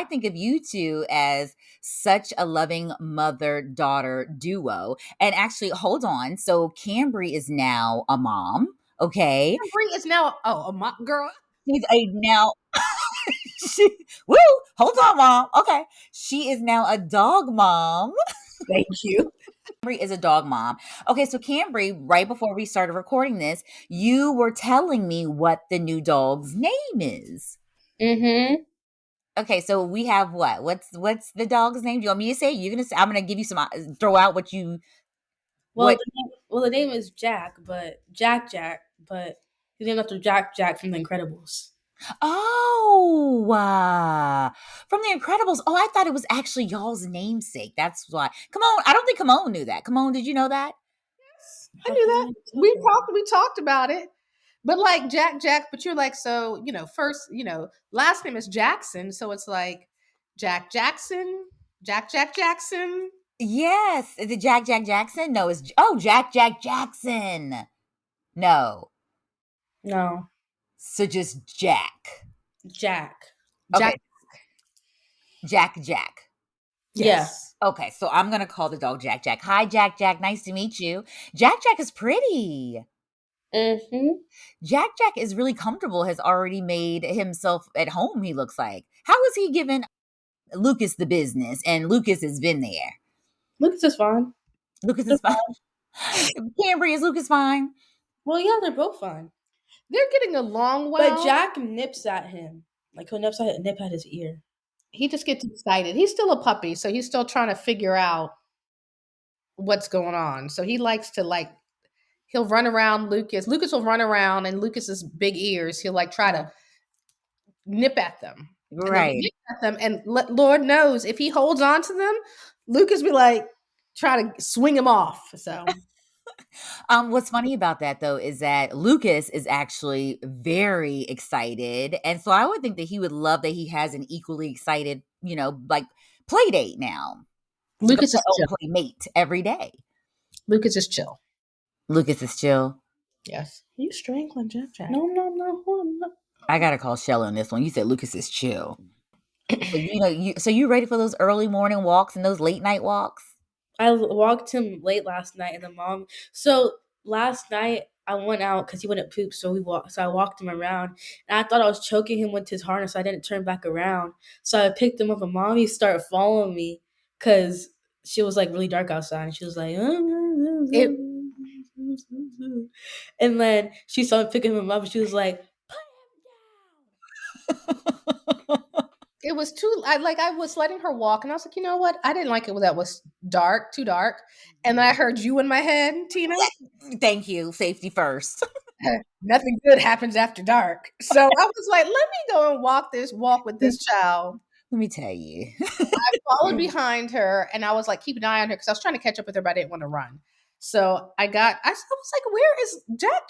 I think of you two as such a loving mother-daughter duo. And actually, hold on. So Kambry is now a mom. Okay. Kambry is now girl. She's a now she, woo, hold on, mom. Okay. She is now a dog mom. Thank you. Kambry is a dog mom. Okay, so Kambry, right before we started recording this, you were telling me what the new dog's name is. Mm-hmm. Okay, so we have what? What's the dog's name? Do you want me to say it? You're gonna say. I'm gonna give you some. Throw out what you Well, what. the name is Jack, but but he's named after Jack from The Incredibles. Oh, from The Incredibles. Oh, I thought it was actually y'all's namesake. That's why. Come on, I don't think Kimon knew that. Kimon, did you know that? Yes, I knew that. We talked about it. But like Jack, but you're like, so, first, last name is Jackson. So it's like Jackson, Jack Jackson. Yes. Is it Jack Jackson? No, it's Jack Jackson. No. No. So just Jack. Jack. Okay. Jack. Yes. Okay, so I'm gonna call the dog Jack. Hi, Jack. Nice to meet you. Jack is pretty. Mm-hmm. Jack is really comfortable. Has already made himself at home. He looks like. How is he giving Lucas the business? And Lucas has been there. Lucas is fine. Lucas is fine. Kambry, is Lucas fine? Well, yeah, they're both fine. They're getting along well. But Jack nips at him. Like he'll nip at his ear. He just gets excited. He's still a puppy, so he's still trying to figure out what's going on. So he likes to he'll run around Lucas. Lucas will run around, and Lucas's big ears, he'll try to nip at them. Right. Nip at them, and Lord knows if he holds on to them, Lucas be try to swing him off. So what's funny about that though is that Lucas is actually very excited, and so I would think that he would love that he has an equally excited, play date now. Lucas is chill. Playmate every day. Lucas is chill. Yes. Are you strangling Jack? No. I gotta call Shell on this one. You said Lucas is chill. So you ready for those early morning walks and those late night walks? I walked him late last night, and the mom. So last night I went out because he wouldn't poop, so I walked him around, and I thought I was choking him with his harness, so I didn't turn back around. So I picked him up, and mommy started following me because she was really dark outside, and she was like, and then she saw me picking him up, and she was like, put him down. It was I was letting her walk, and I was like, you know what? I didn't like it when that was too dark. And then I heard you in my head, Tina. Thank you. Safety first. Nothing good happens after dark. So I was like, let me go and walk with this child. Let me tell you. I followed behind her, and I was like, keep an eye on her because I was trying to catch up with her, but I didn't want to run. So I was like, where is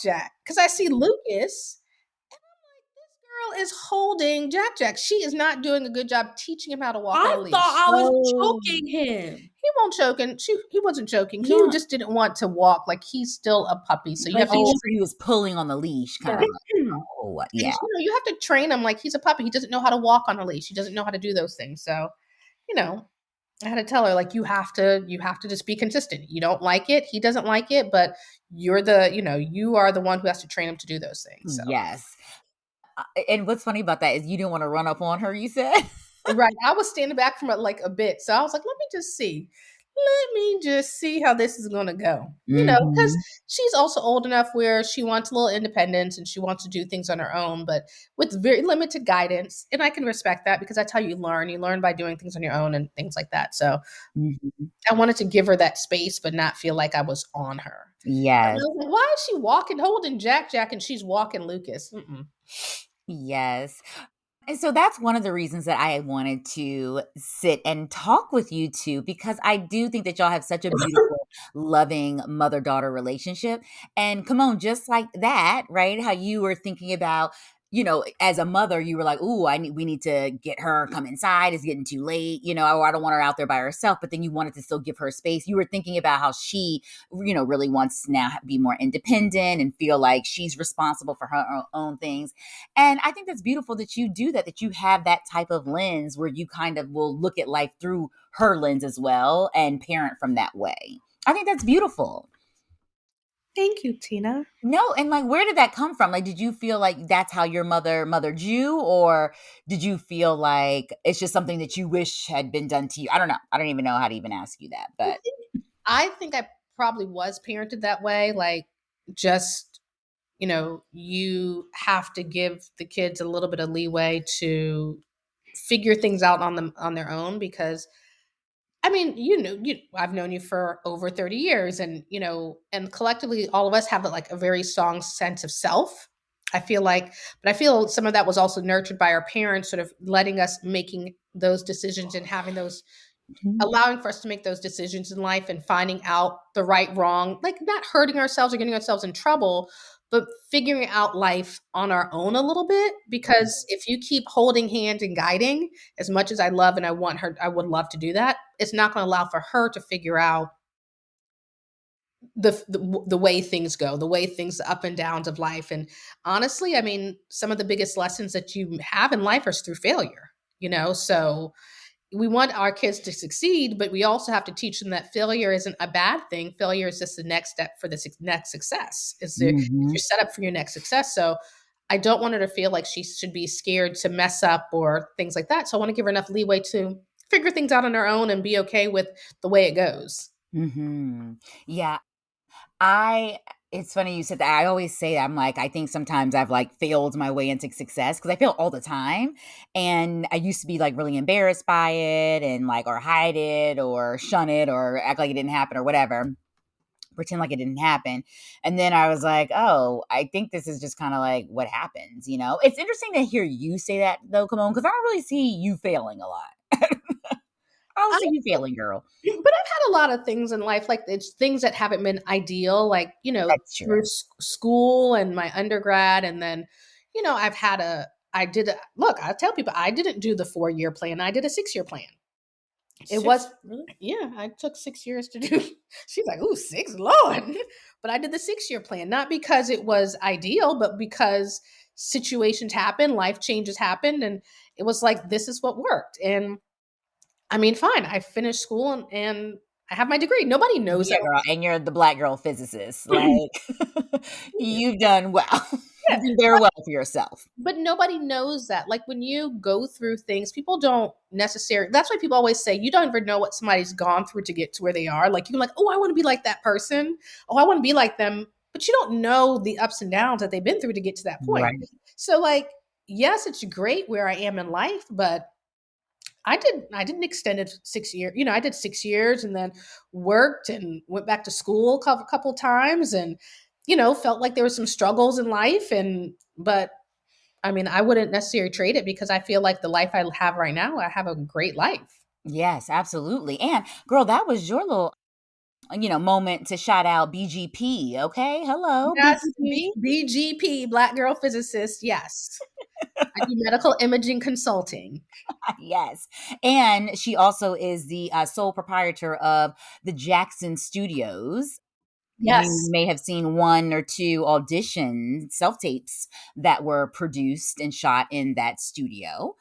Jack? Because I see Lucas. Girl is holding Jack. She is not doing a good job teaching him how to walk on a leash. I thought I was choking him. He won't choking. He wasn't choking. He just didn't want to walk. He's still a puppy. So you have to. He was pulling on the leash, kind of. Yeah. You have to train him like he's a puppy. He doesn't know how to walk on a leash. He doesn't know how to do those things. So, I had to tell her you have to just be consistent. You don't like it. He doesn't like it, but you are the one who has to train him to do those things. So. Yes. And what's funny about that is you didn't want to run up on her, you said? Right. I was standing back from it a bit. So I was like, let me just see how this is going to go. Because she's also old enough where she wants a little independence and she wants to do things on her own, but with very limited guidance. And I can respect that because that's how you learn. You learn by doing things on your own and things like that. So I wanted to give her that space, but not feel like I was on her. Yes. Why is she holding Jack, and she's walking Lucas? Yes. And so that's one of the reasons that I wanted to sit and talk with you two, because I do think that y'all have such a beautiful, loving mother-daughter relationship. And come on, just like that, right? How you were thinking about as a mother, you were like, "Ooh, we need to get her come inside. It's getting too late, or I don't want her out there by herself." But then you wanted to still give her space. You were thinking about how she, really wants to now be more independent and feel like she's responsible for her own things. And I think that's beautiful that you do that, that you have that type of lens where you kind of will look at life through her lens as well and parent from that way. I think that's beautiful. Thank you, Tina. No, and like, where did that come from? Like, did you feel like that's how your mother mothered you, or did you feel like it's just something that you wish had been done to you? I don't know. I don't even know how to even ask you that, but I think I probably was parented that way. Like, just, you have to give the kids a little bit of leeway to figure things out on their own, because I mean, I've known you for over 30 years, and collectively all of us have like a very strong sense of self. I feel like, but I feel some of that was also nurtured by our parents, sort of letting us making those decisions and having those, allowing for us to make those decisions in life and finding out the right, wrong, like not hurting ourselves or getting ourselves in trouble, but figuring out life on our own a little bit. Because if you keep holding hand and guiding, as much as I love and I would love to do that, it's not going to allow for her to figure out the way things go, the way things, the up and downs of life. And honestly, I mean, some of the biggest lessons that you have in life are through failure. So we want our kids to succeed, but we also have to teach them that failure isn't a bad thing. Failure is just the next step for the next success. It's your Mhm. setup for your next success. So I don't want her to feel like she should be scared to mess up or things like that. So I want to give her enough leeway to figure things out on her own and be okay with the way it goes. Mhm. Yeah, I it's funny you said that. I always say that. I'm like, I think sometimes I've like failed my way into success because I fail all the time. And I used to be like really embarrassed by it and like, or hide it or shun it or act like it didn't happen or whatever, pretend like it didn't happen. And then I was like, oh, I think this is just kind of like what happens. It's interesting to hear you say that though, Kimon, because I don't really see you failing a lot. I don't I see you failing, girl. But I've had a lot of things in life, like it's things that haven't been ideal, like, That's through true. school and my undergrad. And then, look, I tell people I didn't do the 4-year plan. I did a 6-year plan. It was, Six, really? yeah, I took 6 years to do. She's like, ooh, six, Lord. But I did the 6-year plan, not because it was ideal, but because situations happen, life changes happened. And it was like, this is what worked. And I mean, fine. I finished school and I have my degree. Nobody knows I Yeah, girl, and you're the black girl physicist. went. Like, you've done well. Yeah, You've done very well for yourself. but nobody knows that. Like when you go through things, people don't necessarily. That's why people always say you don't even know what somebody's gone through to get to where they are. Like you're like, oh, I want to be like that person. Oh, I want to be like them. But you don't know the ups and downs that they've been through to get to that point. Right. So, like, yes, it's great where I am in life, but I didn't extend it 6 years. I did 6 years and then worked and went back to school a couple times and felt like there were some struggles in life, but I mean, I wouldn't necessarily trade it because I feel like the life I have right now, I have a great life. Yes, absolutely. And girl, that was your little, moment to shout out BGP. Okay. Hello, Yes, BGP. BGP, Black Girl Physicist. Yes. I do medical imaging consulting. Yes. And she also is the sole proprietor of the Jackson Studios. You Yes. may have seen one or two audition self tapes that were produced and shot in that studio.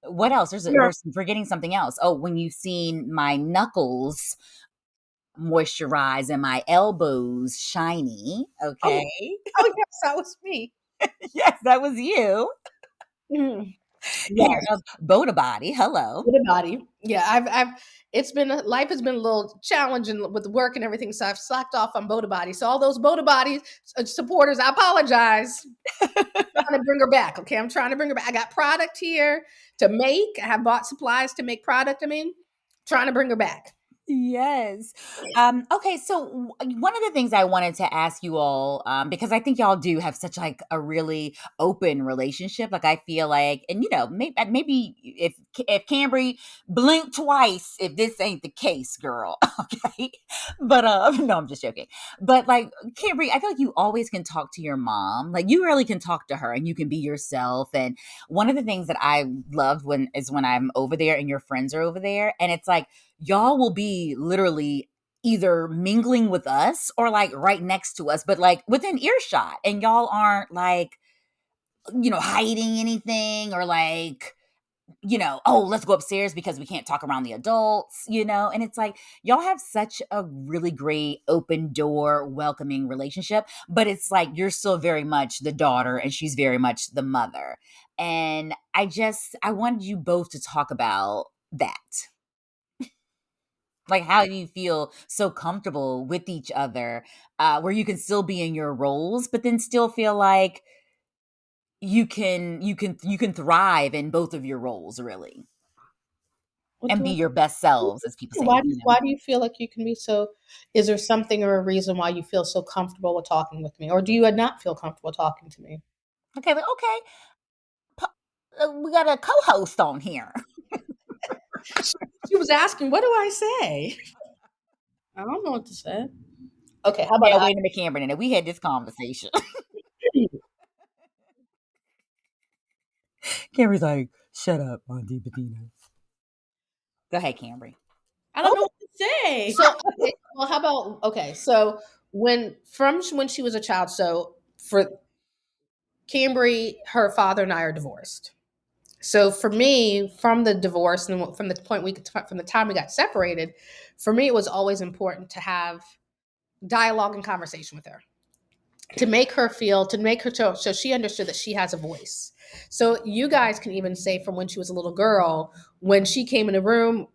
What else? We're forgetting something else. Oh, when you've seen my knuckles moisturized and my elbows shiny. Oh, Okay. oh yes, that was me. Yes, that was you. Mm. Hair Yes. of Boda Body. Hello. With a body. Yeah, it's been, life has been a little challenging with work and everything, so I've slacked off on Boda Body. So all those Boda Body supporters, I apologize. Trying to bring her back. Okay, I'm trying to bring her back. I got product here to make. I have bought supplies to make product. I mean, trying to bring her back. Yes. Okay, so one of the things I wanted to ask you all, because I think y'all do have such like a really open relationship. Like I feel like, and maybe if Cambry blink twice, if this ain't the case, girl. Okay, but no, I'm just joking. But like Cambry, I feel like you always can talk to your mom. Like you really can talk to her, and you can be yourself. And one of the things that I loved when I'm over there and your friends are over there, and it's like y'all will be literally either mingling with us or like right next to us, but like within earshot. And y'all aren't like, hiding anything or like, oh, let's go upstairs because we can't talk around the adults. And it's like y'all have such a really great open door, welcoming relationship, but it's like you're still very much the daughter and she's very much the mother. And I wanted you both to talk about that. Like, how do you feel so comfortable with each other, where you can still be in your roles, but then still feel like you can thrive in both of your roles, really, What and do be I your best selves, as people say. Why do you feel like you can be so? Is there something or a reason why you feel so comfortable with talking with me, or do you not feel comfortable talking to me? Okay, like, okay, we got a co-host on here. She was asking, "What do I say?" I don't know what to say. Okay, how about Yeah, I? wait a minute, Cameron, and we had this conversation. Cameron's like, "Shut up, Auntie Bettina." Go ahead, Cameron. I don't Oh, know what to say. so okay, well, how about okay? So when she was a child, so for Kambry, her father and I are divorced. So for me, from the divorce and from the time we got separated, for me it was always important to have dialogue and conversation with her, to make her so she understood that she has a voice. So you guys can even say from when she was a little girl, when she came in the room,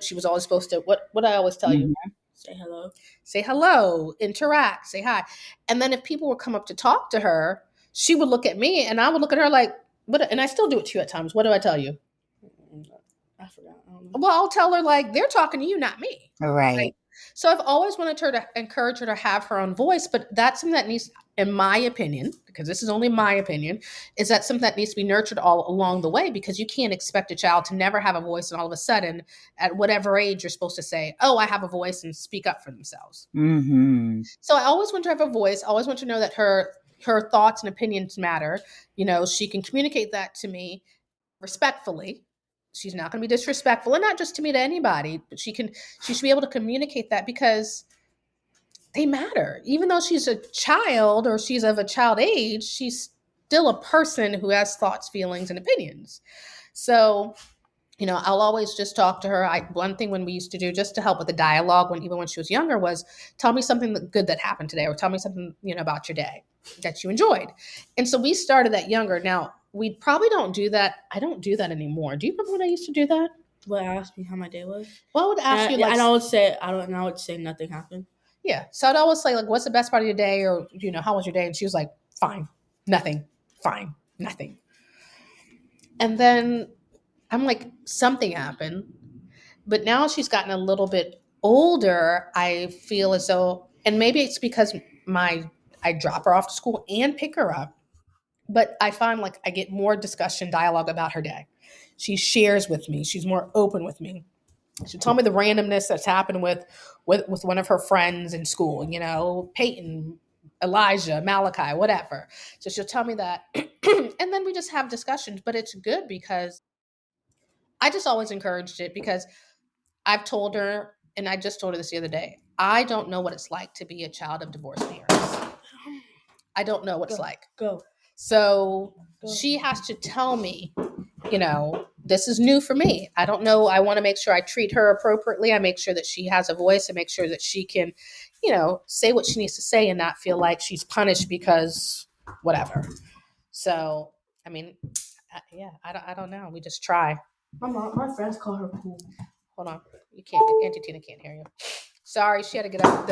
she was always supposed to what I always tell you, Mhm. Say hello. say hello, interact, say hi. And then if people would come up to talk to her, she would look at me and I would look at her like, what? And I still do it to you at times. What do I tell you? I forgot. I don't know. Well, I'll tell her like they're talking to you, not me. Right. Right. So I've always wanted her to encourage her to have her own voice, but that's something that needs, in my opinion, because this is only my opinion, is that something that needs to be nurtured all along the way because you can't expect a child to never have a voice and all of a sudden, at whatever age, you're supposed to say, "Oh, I have a voice," and speak up for themselves. Mhm. So I always want her to have a voice. I always want her to know that her thoughts and opinions matter. She can communicate that to me respectfully. She's not going to be disrespectful, and not just to me, to anybody. But she should be able to communicate that because they matter. Even though she's a child or she's of a child age, she's still a person who has thoughts, feelings, and opinions. So I'll always just talk to her. One thing when we used to do just to help with the dialogue even when she was younger was tell me something good that happened today, or tell me something about your day that you enjoyed. And so we started that younger. Now we probably don't do that. I don't do that anymore. Do you remember when I used to do that? Well, ask me how my day was. Well, I would ask you like, And I would say I don't. And I would say nothing happened. yeah. So I'd always say like, what's the best part of your day, or how was your day? And she was like, fine, nothing, fine, nothing. And then I'm like, something happened. But now she's gotten a little bit older, I feel as though, and maybe it's because I drop her off to school and pick her up, but I find like I get more discussion dialogue about her day. She shares with me. She's more open with me. She'll tell me the randomness that's happened with one of her friends in school, Peyton, Elijah, Malachi, whatever. So she'll tell me that. And then we just have discussions, but it's good because I just always encouraged it because I've told her, and I just told her this the other day, I don't know what it's like to be a child of divorced parents. I don't know what it's like. Go. So she has to tell me, this is new for me. I don't know. I want to make sure I treat her appropriately. I make sure that she has a voice and make sure that she can, say what she needs to say and not feel like she's punished because whatever. So, I mean, yeah, I don't know. We just try. My friends call her cool. Hold on. You can't. Auntie Tina can't hear you. Sorry, she had to get up.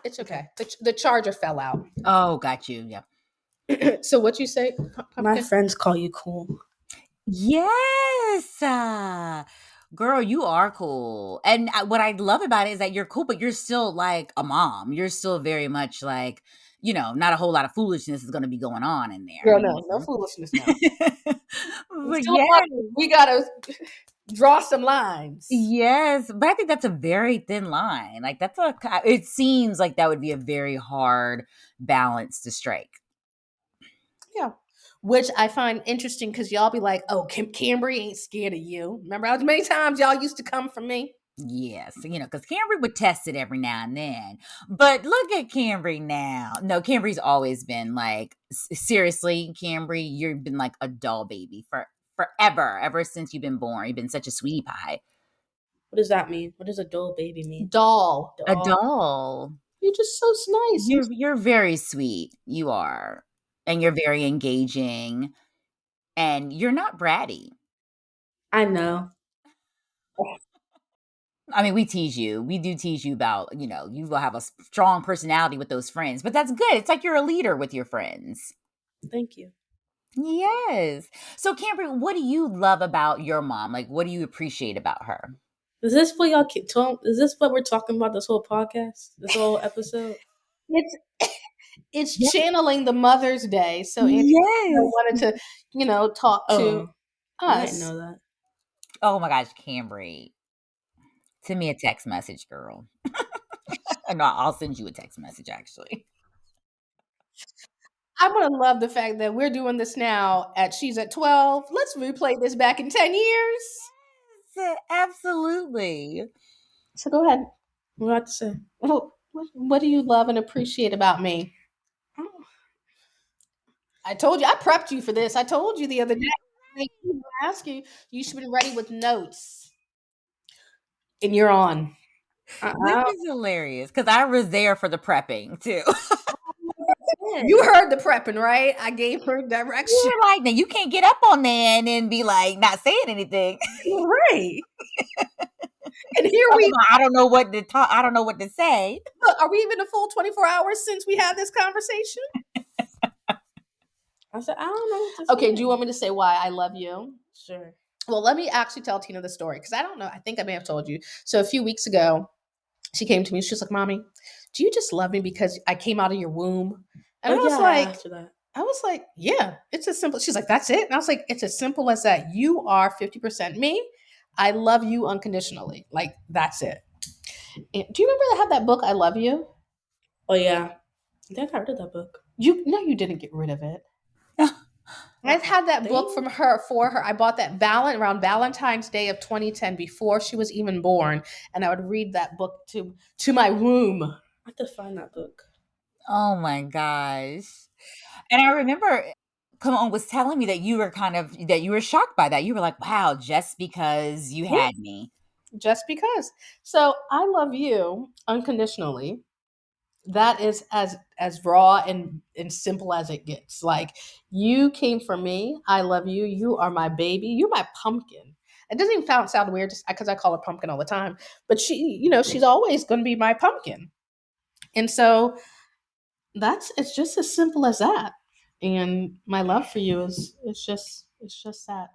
It's okay. The charger fell out. Oh, got you. Yeah. So what you say, My Pumpkin? friends call you cool. Yes. Girl, you are cool. And what I love about it is that you're cool, but you're still like a mom. You're still very much like, not a whole lot of foolishness is going to be going on in there. Girl, no foolishness now. We But still yeah, mothers. We gotta draw some lines. yes. But I think that's a very thin line. Like, it seems like that would be a very hard balance to strike. Yeah. Which I find interesting because y'all be like, oh, Kambry ain't scared of you. Remember how many times y'all used to come for me? Yes, because Kambry would test it every now and then. But look at Kambry now. No, Kambry's always been like, seriously, Kambry, you've been like a doll baby for forever, ever since you've been born. You've been such a sweetie pie. What does that mean? What does a doll baby mean? Doll. A doll. You're just so nice. You're very sweet. You are. And you're very engaging. And you're not bratty. I know. I mean, we tease you. We do tease you about, you will have a strong personality with those friends, but that's good. It's like you're a leader with your friends. Thank you. Yes. So, Kambry, what do you love about your mom? Like, what do you appreciate about her? Is this what y'all keep talking? Is this what we're talking about this whole podcast? This whole episode? It's Yes. channeling the Mother's Day. So Andrew Yes. wanted to, talk to I us. didn't know that. Oh my gosh, Kambry. Send me a text message, girl. No, I'll send you a text message, actually. I'm gonna love the fact that we're doing this now she's at 12. Let's replay this back in 10 years. Yes, absolutely. So go ahead. What do I have to say? What do you love and appreciate about me? I told you, I prepped you for this. I told you the other day. I ask you, you should be ready with notes. And you're on. This is hilarious because I was there for the prepping too. You heard the prepping, right? I gave her direction. You're like, now you can't get up on there and then be like not saying anything. Right. And here we I don't know what to talk. I don't know what to say. are we even a full 24 hours since we had this conversation? I said, I don't know what to say. Okay, do you want me to say why I love you? Sure. Well, let me actually tell Tina the story because I don't know. I think I may have told you. So a few weeks ago, she came to me. She was like, "Mommy, do you just love me because I came out of your womb?" And I was like, "Yeah, it's as simple." She's like, "That's it?" And I was like, "It's as simple as that. You are 50% me. I love you unconditionally. Like that's it." And do you remember I had that book, I Love You? Oh yeah, I think I read that book. You didn't get rid of it. I had that book from her for her. I bought that around Valentine's Day of 2010 before she was even born, and I would read that book to my womb. I have to find that book. Oh my gosh! And I remember, Kimon was telling me that you were shocked by that. You were like, "Wow, just because you had me." Just because. So I love you unconditionally. That is as raw and simple as it gets. Like you came for me. I love you. You are my baby. You're my pumpkin. It doesn't even sound weird because I call her pumpkin all the time. But she's always going to be my pumpkin. And so it's just as simple as that. And my love for you is it's just that.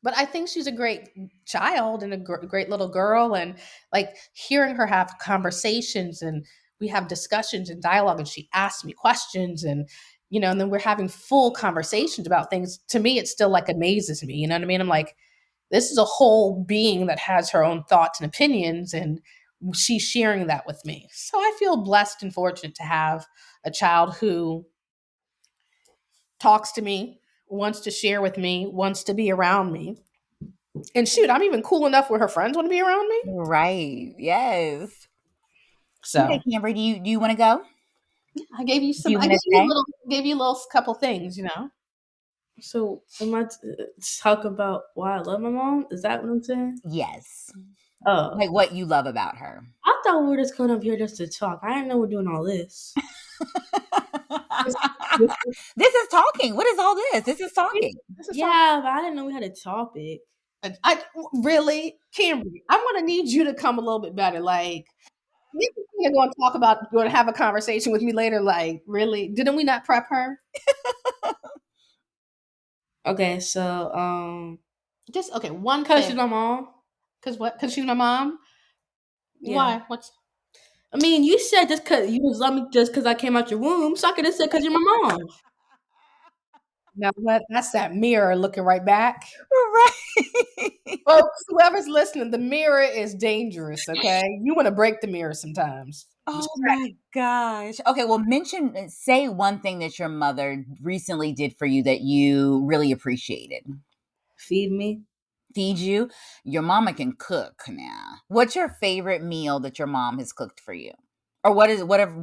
But I think she's a great child and a great little girl, and like hearing her have conversations and we have discussions and dialogue, and she asks me questions, and and then we're having full conversations about things. To me, it still like amazes me. You know what I mean? I'm like, this is a whole being that has her own thoughts and opinions, and she's sharing that with me. So I feel blessed and fortunate to have a child who talks to me, wants to share with me, wants to be around me. And shoot, I'm even cool enough where her friends want to be around me. Right. Yes. So okay, Kambry, do you want to go? I gave you Do you I want to say? gave you a little couple things, So am I talk about why I love my mom? Is that what I'm saying? Yes. Oh, Like what you love about her. I thought we were just coming up here just to talk. I didn't know we're doing all this. This is talking. What is all this? This is talking. Yeah, but I didn't know we had a topic. I really, Kambry, I'm gonna need you to come a little bit better. Like you're going to talk about, going to have a conversation with me later. Like, really? Didn't we not prep her? Okay, so Just okay. One because thing. she's my mom. Cause what? Cause she's my mom. Yeah. Why? What's I mean, you said just because you was love me just because I came out your womb, so I could have said because you're my mom. now? What? That's that mirror looking right back. Right. Folks, whoever's listening, the mirror is dangerous. Okay, you want to break the mirror sometimes. Oh my gosh. Okay, well, say one thing that your mother recently did for you that you really appreciated. Feed me. Feed you. Your mama can cook now. What's your favorite meal that your mom has cooked for you? Or what is one of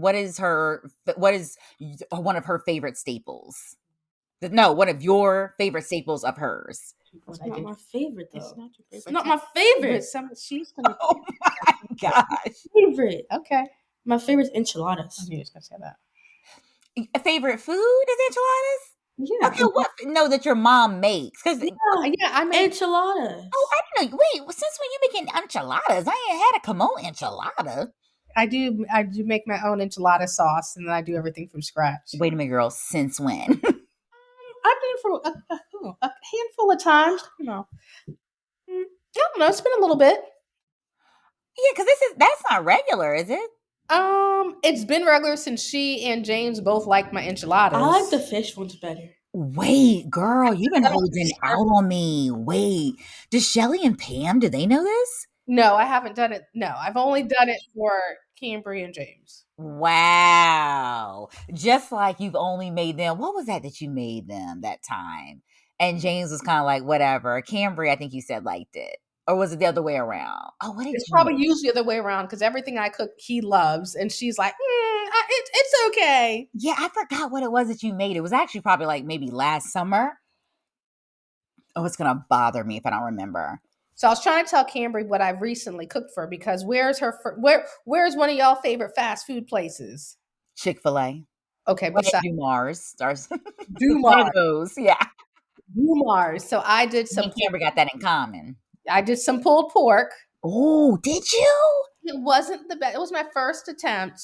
her favorite staples? No, one of your favorite staples of hers. That's What I not do? my favorite though. It's not your It's favorite. not my But favorite. she's gonna Oh my gosh. Favorite. okay. My favorite is enchiladas. You're just gonna say that. A favorite food is enchiladas? Yeah. Okay, what no that your mom makes? Because Yeah. Yeah, I make. Enchiladas. I didn't know. Wait, since when you making enchiladas? I ain't had a Kimon enchilada. I do. I do make my own enchilada sauce, and then I do everything from scratch. Wait a minute, girl. Since when? I've done it for a handful of times. I don't know. It's been a little bit. Yeah, because that's not regular, is it? It's been regular since she and James both like my enchiladas. I like the fish ones better. Wait, girl, you've been I don't holding like out on me. Wait, does Shelly and Pam, do they know this? No, I haven't done it. No, I've only done it for Kambry and James. Wow. Just like you've only made them. What was that you made them that time? And James was kind of like, whatever. Cambry, I think you said liked it. Or was it the other way around? Oh, what did It's you probably usually the other way around because everything I cook, he loves, and she's like, it's okay. Yeah, I forgot what it was that you made. It was actually probably like maybe last summer. Oh, it's gonna bother me if I don't remember. So I was trying to tell Kambry what I've recently cooked for because where's one of y'all favorite fast food places? Chick-fil-A. Okay, Or besides do Mars. One of Dumars, those. Yeah. Dumars. So Me and Cambry got that in common. I did some pulled pork. Oh, did you? It wasn't the best. It was my first attempt.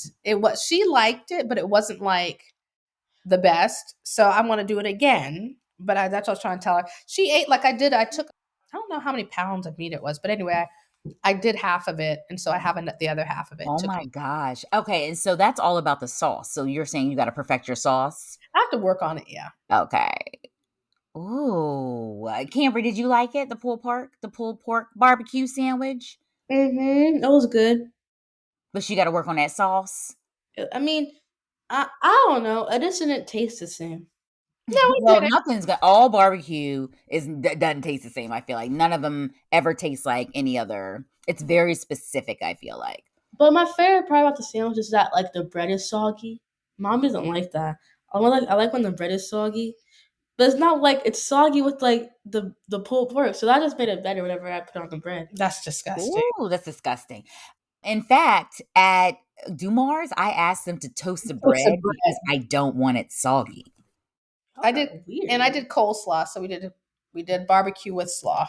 She liked it, but it wasn't like the best. So I want to do it again. But that's what I was trying to tell her. She ate like I did. I don't know how many pounds of meat it was, but anyway, I did half of it, and so I have the other half of it. Oh my gosh. Okay, and so that's all about the sauce. So you're saying you got to perfect your sauce? I have to work on it. Yeah. Okay. Ooh, Cambry, did you like it? The pulled pork barbecue sandwich? That was good. But you got to work on that sauce. I mean, I don't know. It just didn't taste the same. No, we Well, did. nothing's got all barbecue doesn't taste the same. I feel like none of them ever taste like any other. It's very specific. I feel like. But my favorite part about the sandwich is that like the bread is soggy. Mom doesn't like that. I like when the bread is soggy, but it's not like it's soggy with like the pulled pork. So that just made it better whenever I put on the bread. That's disgusting. Ooh, that's disgusting. In fact, at Dumars, I asked them to toast the Toast the bread because I don't want it soggy. I did, Weird. and I did coleslaw. So we did barbecue with slaw.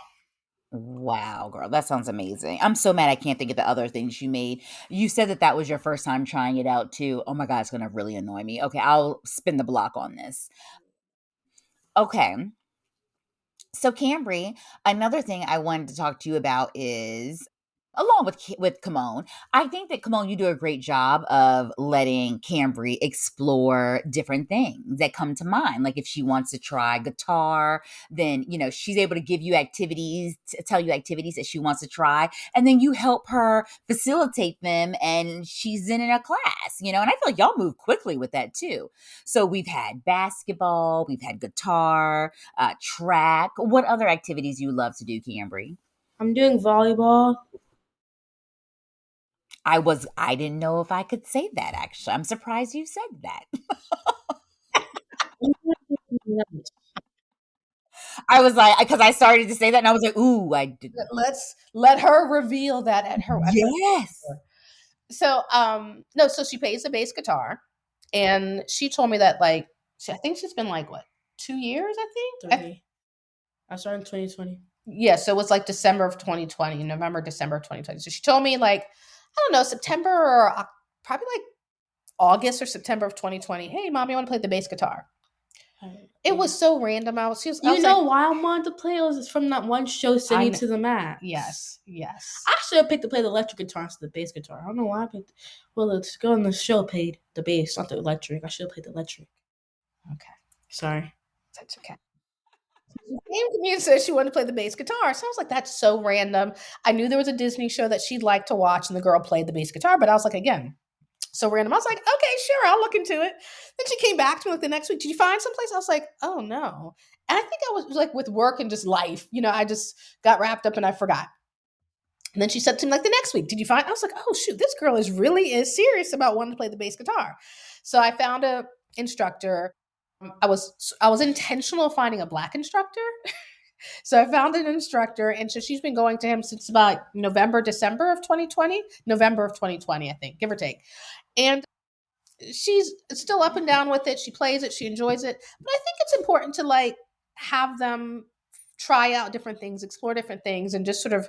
Wow, girl, that sounds amazing. I'm so mad I can't think of the other things you made. You said that was your first time trying it out too. Oh my God, it's going to really annoy me. Okay, I'll spin the block on this. Okay. So, Cambry, another thing I wanted to talk to you about is along with Kimon, I think that Kimon, you do a great job of letting Cambry explore different things that come to mind. Like if she wants to try guitar, then she's able to give you activities, tell you activities that she wants to try, and then you help her facilitate them, and she's in a class. And I feel like y'all move quickly with that too. So we've had basketball, we've had guitar, track. What other activities you love to do, Cambry? I'm doing volleyball. I didn't know if I could say that actually. I'm surprised you said that. I was like, because I started to say that and I was like, ooh, I didn't. Let's let her reveal that at her. Yes. So no, so she plays the bass guitar, and she told me that I think she's been like what 2 years, I think. 3. I started in 2020. Yeah, so it was like December of 2020, December of 2020. So she told me I don't know, September or probably like August or September of 2020. Hey, mommy, I want to play the bass guitar. It was so random. I was You like, know why I wanted to play? It was from that one show, Singing to the Max. yes. I should have picked to play the electric guitar instead of the bass guitar. I don't know why I picked. Well, the girl on the show played the bass, not the electric. I should have played the electric. Okay. Sorry. That's okay. She came to me and said she wanted to play the bass guitar. So I was like, that's so random. I knew there was a Disney show that she'd like to watch, and the girl played the bass guitar, but I was like, again, so random. I was like, okay, sure, I'll look into it. Then she came back to me like the next week. Did you find someplace? I was like, oh no. And I think I was like with work and just life, I just got wrapped up and I forgot. And then she said to me like the next week, did you find? I was like, oh shoot, this girl is serious about wanting to play the bass guitar. So I found a instructor. I was intentional finding a Black instructor. So I found an instructor, and so she's been going to him since about December of 2020, I think, give or take. And she's still up and down with it. She plays it, she enjoys it. But I think it's important to like have them try out different things, explore different things, and just sort of,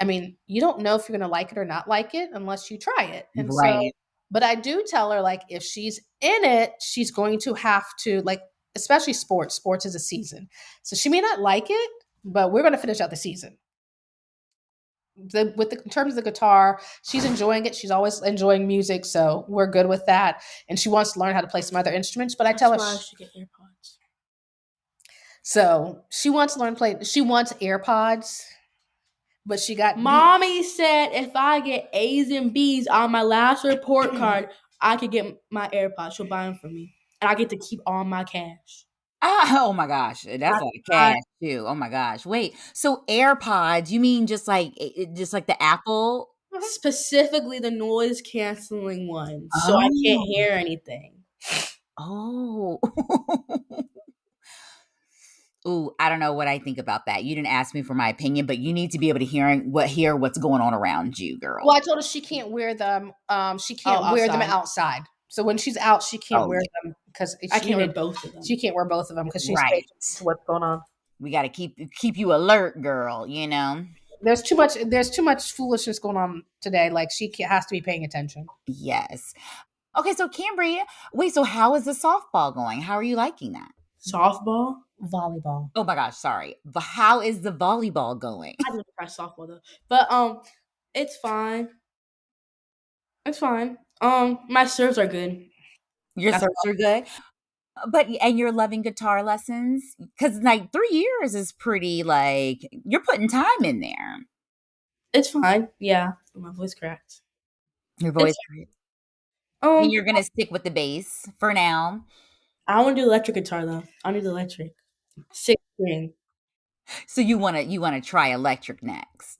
you don't know if you're going to like it or not like it unless you try it. And so, Right. but I do tell her, like, if she's in it, she's going to have to, like, especially sports. Sports is a season. So she may not like it, but we're going to finish out the season. In terms of the guitar, she's enjoying it. She's always enjoying music, so we're good with that. And she wants to learn how to play some other instruments. But I tell her, I should get AirPods. So she wants to learn play. She wants AirPods, but she got Mommy said if I get A's and B's on my last report card, I could get my AirPods. She'll buy them for me, and I get to keep all my cash. Oh my gosh, that's a lot of cash too. Oh my gosh. Wait, so AirPods, you mean just like the Apple? Specifically the noise canceling ones, so I can't hear anything. Oh. Ooh, I don't know what I think about that. You didn't ask me for my opinion, but you need to be able to hear what's going on around you, girl. Well, I told her she can't wear them. She can't wear them outside. So when she's out, she can't wear them because I can't wear both of them. She can't wear both of them because she's Right. to what's going on. We got to keep you alert, girl. There's too much foolishness going on today. Like she has to be paying attention. Yes. Okay, so Kambry, wait. So how is the softball going? How are you liking that? Softball, volleyball. Oh my gosh, sorry. But how is the volleyball going? I didn't try softball though, but it's fine. It's fine. My serves are good. Your serves are good. And you're loving guitar lessons? Because like 3 years is pretty, like, you're putting time in there. It's fine. Yeah, my voice cracked. Your voice cracked. And you're gonna stick with the bass for now. I want to do electric guitar though. I want to do electric 6 string. So you wanna try electric next.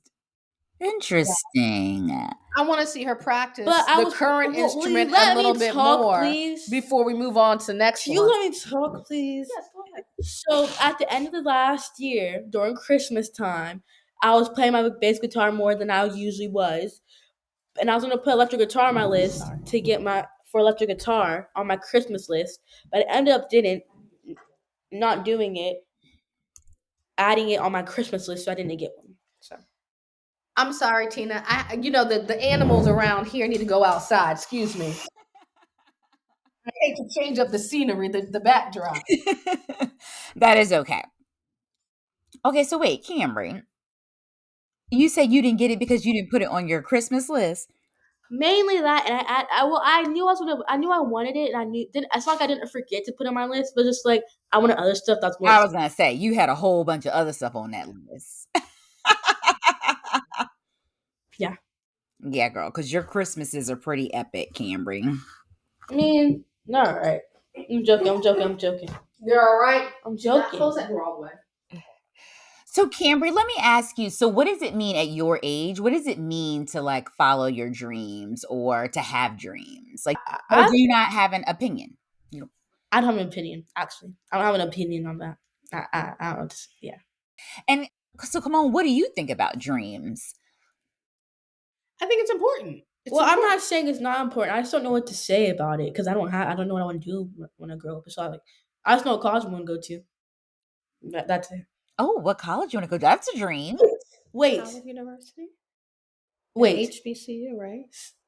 Interesting. Yeah. I want to see her practice the current instrument a little bit more before we move on to the next one. You let me talk, please? Yes, go ahead. So at the end of the last year, during Christmas time, I was playing my bass guitar more than I usually was. And I was going to put electric guitar on my list to get for electric guitar on my Christmas list. But I ended up not doing it, adding it on my Christmas list, so I didn't get one. So I'm sorry, Tina. The animals around here need to go outside. Excuse me. I hate to change up the scenery, the backdrop. That is okay. Okay, so wait, Kambry. You said you didn't get it because you didn't put it on your Christmas list. Mainly that, and I knew I wanted it, and it's like I didn't forget to put it on my list, but just like I wanted other stuff that's more. I was gonna say you had a whole bunch of other stuff on that list. Yeah. Yeah, girl, because your Christmases are pretty epic, Kambry. I mean, all right. I'm joking. You're all right. I'm joking. Close that door all the way. So, Kambry, let me ask you. So, what does it mean at your age? What does it mean to like follow your dreams or to have dreams? Like, or do you not have an opinion? I don't have an opinion. Actually, I don't have an opinion on that. I don't. Yeah. And so, come on. What do you think about dreams? I think it's important. I'm not saying it's not important. I just don't know what to say about it because I don't know what I want to do when I grow up. So I just know what college I want to go to. That's it. Oh, what college you want to go to? That's a dream. Wait. Howard University? Wait. HBCU, right?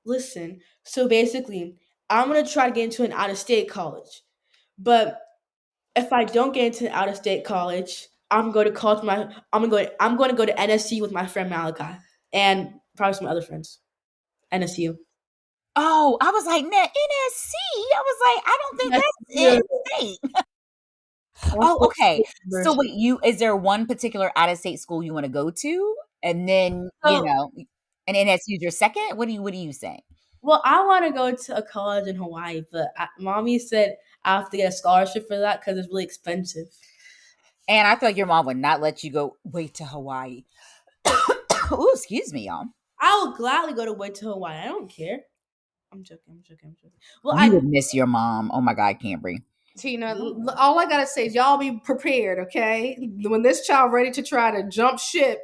Listen. So basically, I'm going to try to get into an out-of-state college. But if I don't get into an out of state college, I'm going to college. I'm going to go to NSC with my friend Malachi and probably some other friends. NSU. Oh, I was like, NSC. I was like, I don't think Yes, that's yeah. in state. That's Oh, what okay. So university. wait, you is there one particular out of state school you want to go to? And then, So, and NSU is your second? What do you say? well, I want to go to a college in Hawaii, but mommy said I have to get a scholarship for that because it's really expensive. And I feel like your mom would not let you go wait to Hawaii. Oh, excuse me, y'all. I will gladly go to way to Hawaii. I don't care. I'm joking. I'm joking. I'm joking. Well, You I would miss your mom. Oh my God, Cambry. Tina, all I gotta say is y'all be prepared, okay? When this child ready to try to jump ship,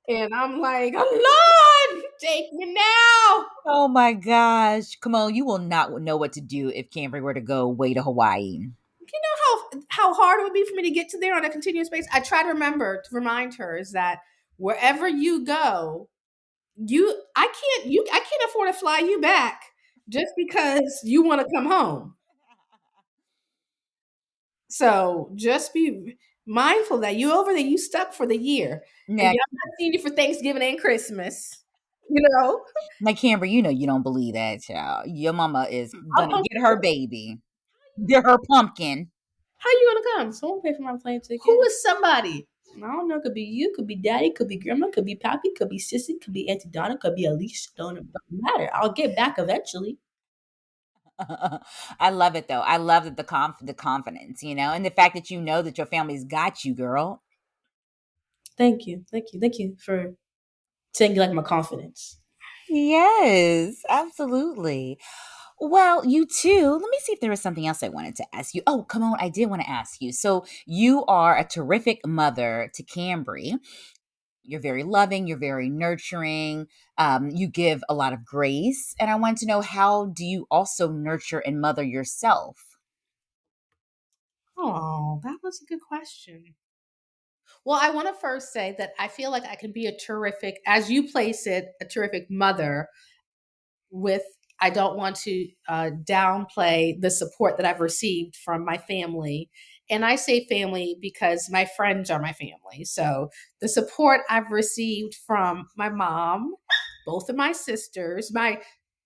and I'm like, oh, Lord, take me now. Oh my gosh. Come on, you will not know what to do if Cambry were to go way to Hawaii. You know how hard it would be for me to get to there on a continuous basis. I try to remember to remind her is that wherever you go, I can't afford to fly you back just because you want to come home. So just be mindful that you over there, you stuck for the year. And Now, y'all not seeing you for Thanksgiving and Christmas. You know? now, Cambry, you don't believe that, child. Your mama is I'll gonna come get her baby, get her pumpkin. how you gonna come? someone pay for my plane Who ticket. is somebody? I don't know. Could be you. Could be daddy. Could be grandma. Could be pappy. Could be sissy. Could be Auntie Donna. Could be Alicia. Don't matter. I'll get back eventually. I love it though. I love that the confidence, and the fact that you know that your family's got you, girl. Thank you. Thank you. Thank you for saying you like my confidence. Yes, absolutely. Well, you too. Let me see if there was something else I wanted to ask you. Oh, come on, I did want to ask you. So you are a terrific mother to Cambry. You're very loving. You're very nurturing. You give a lot of grace, and I want to know, how do you also nurture and mother yourself? Oh, that was a good question. Well, I want to first say that I feel like I can be a terrific, as you place it, a terrific mother with I don't want to downplay the support that I've received from my family. And I say family because my friends are my family. So the support I've received from my mom, both of my sisters, my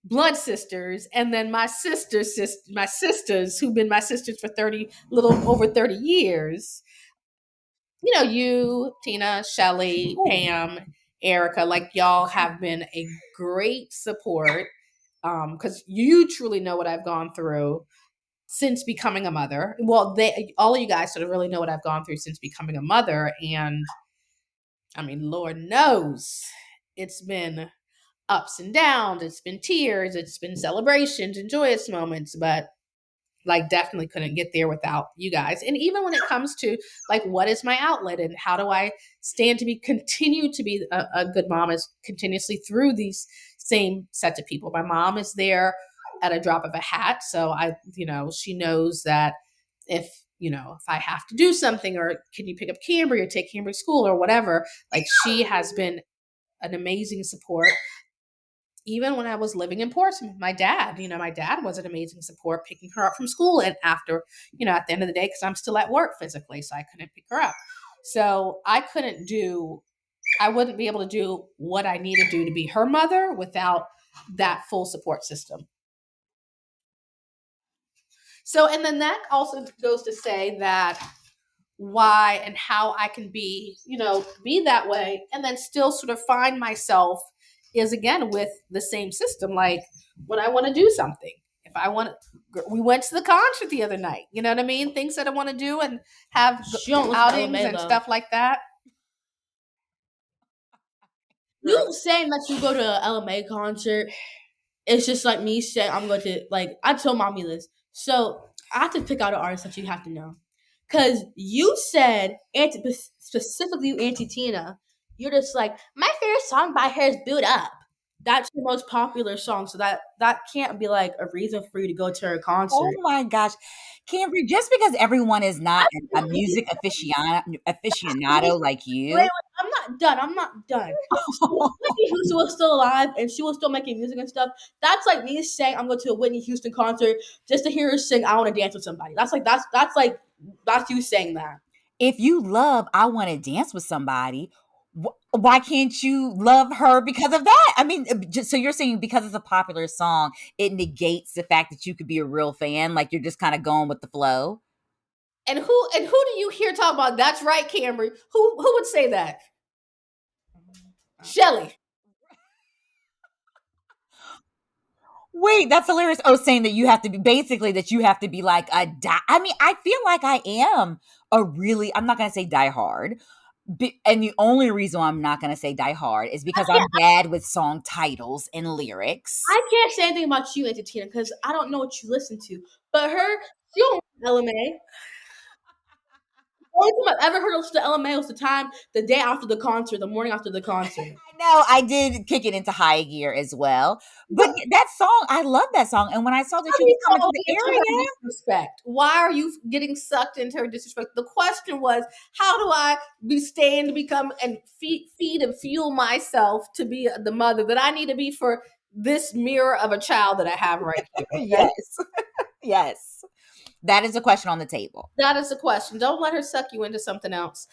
blood sisters, and then my sisters who've been my sisters for 30, little over 30 years. You know, you, Tina, Shelly, Pam, Erica, like y'all have been a great support because you truly know what I've gone through since becoming a mother. Well, they all of you guys sort of really know what I've gone through since becoming a mother, and I mean, Lord knows it's been ups and downs, it's been tears, it's been celebrations and joyous moments, but like definitely couldn't get there without you guys. And even when it comes to like what is my outlet and how do I stand to be continue to be a good mom is continuously through these same sets of people. My mom is there at a drop of a hat. So she knows that if I have to do something or can you pick up Cambry or take Cambry to school or whatever, like she has been an amazing support even when I was living in Portsmouth, my dad was an amazing support picking her up from school and after, at the end of the day, because I'm still at work physically, so I couldn't pick her up. So I wouldn't be able to do what I need to do to be her mother without that full support system. So, and then that also goes to say that why and how I can be that way and then still sort of find myself is again with the same system. Like when I want to do something, if I want to, we went to the concert the other night, you know what I mean? Things that I want to do and have She don't listen to outings LMA and though. stuff like that. You saying that you go to a LMA concert, it's just like me saying I'm going to like I told mommy this. So I have to pick out an artist that you have to know. Cause you said specifically you, Auntie Tina, you're just like, my favorite song by her is Boot Up. That's your most popular song. So that can't be like a reason for you to go to her Oh concert. my goch. Cambry, just because everyone is not a music aficionado like Wait, you. I'm not done. I'm not done. So Whitney Houston was still alive and she was still making music and stuff. That's like me saying I'm going to a Whitney Houston concert just to hear her sing "I Want to Dance with Somebody." That's like That's you saying that. If you love I Wanna Dance with Somebody, why can't you love her because of that? I mean, just so you're saying because it's a popular song, it negates the fact that you could be a real fan, like, you're just kinda going with the flow? And who do you hear talk about? That's right, Kambry. Who would say that? Shelly. Wait, that's hilarious. Oh, saying that you have to be basically that you have to be like a die. I mean, I feel like I am a really, I'm not going to say die hard. And the only reason why I'm not going to say die hard is I because can't I'm bad with song titles and lyrics. I can't say anything about you, Auntie Tina, because I don't know what you listen to. But her, she don't LMA. The only time I've ever heard her listen to LMA was the day after the concert, the morning after the concert. I know I did kick it into high gear as well. But But that song, I love that song. And when I saw that why are she was you coming to falling the into her area, disrespect? Why are you getting sucked into her disrespect? The question was, how do I be staying to become and feed and fuel myself to be the mother that I need to be for this mirror of a child that I have right here? Okay, yes, yes, that is a question on the table. that is the question. Don't let her suck you into something else.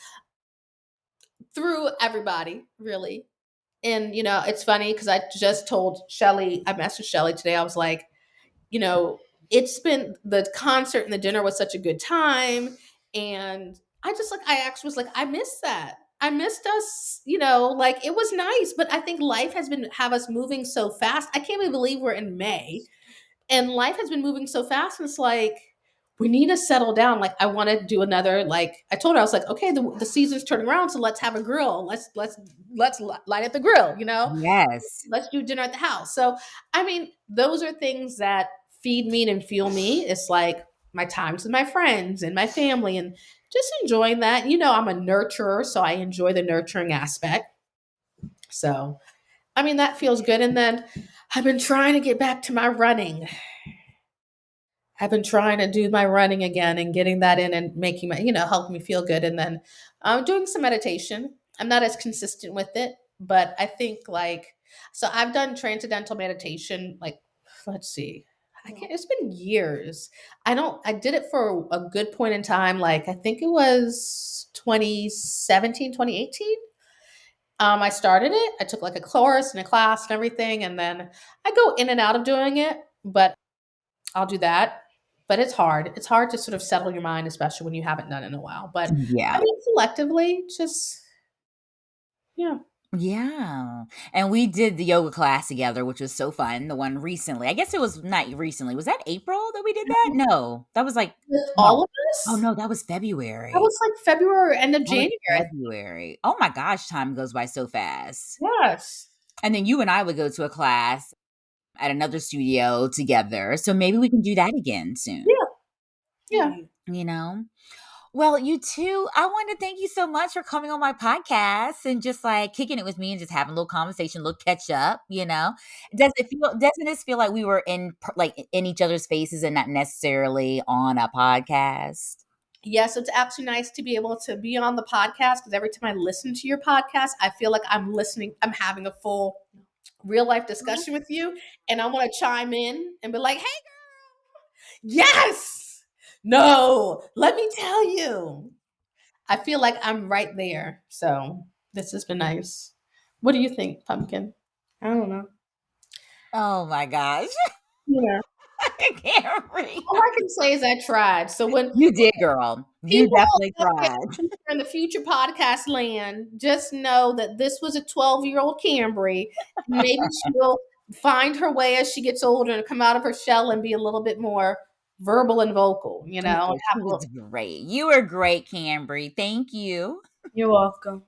Through everybody, really. And it's funny because I just told Shelly, I messaged Shelly today. I was like, you know, it's been the concert and the dinner was such a good time. And I actually was like, I miss that. I missed us, like it was nice, but I think life has been have us moving so fast. I can't even believe we're in May and life has been moving so fast. And it's like, we need to settle down. Like, I want to do another, like, I told her, I was like, okay, the season's turning around. So let's have a grill. Let's light at the grill, Yes. let's do dinner at the house. So, I mean, those are things that feed me and fuel me. It's like my times with my friends and my family and just enjoying that. I'm a nurturer, so I enjoy the nurturing aspect. So, I mean, that feels good. And then I've been trying to get back to my running. I've been trying to do my running again and getting that in and making my, helping me feel good. And then I'm doing some meditation. I'm not as consistent with it, but I think so I've done transcendental meditation. Like, let's see, it's been years. I did it for a good point in time. Like, I think it was 2017, 2018. I started it. I took like a course and a class and everything. And then I go in and out of doing it, but I'll do that. But it's hard. It's hard to sort of settle your mind, especially when you haven't done it in a while. But I Yeah. mean, selectively, just yeah. Yeah. And we did the yoga class together, which was so fun. The one recently. I guess it was not recently. Was that April that we did that? No. That was like With all March. of Oh us, no, that was that February. was like February, end of That was January. February. Oh my gosh, time goes by so fast. Yes. And then you and I would go to a class at another studio together. So maybe we can do that again soon. Yeah. Yeah. You know? Well, you too. I want to thank you so much for coming on my podcast and just like kicking it with me and just having a little conversation, a little catch up. Doesn't this feel like we were like in each other's faces and not necessarily on a podcast? Yes, it's actually nice to be able to be on the podcast because every time I listen to your podcast, I feel like I'm listening, I'm having a full real life discussion with you. And I want to chime in and be like, hey, yes, no, let me tell you. I feel like I'm right there. So this has been nice. What do you think, Pumpkin? I don't know. Oh my gosh. Yeah. I can't breathe. All I can say is I tried. So when You did, girl. You people definitely out there tried. in the future podcast land, just know that this was a 12-year-old Cambry. Maybe she'll find her way as she gets older and come out of her shell and be a little bit more verbal and vocal, No, and she have a was little great. You were great, Cambry. Thank you. You're welcome.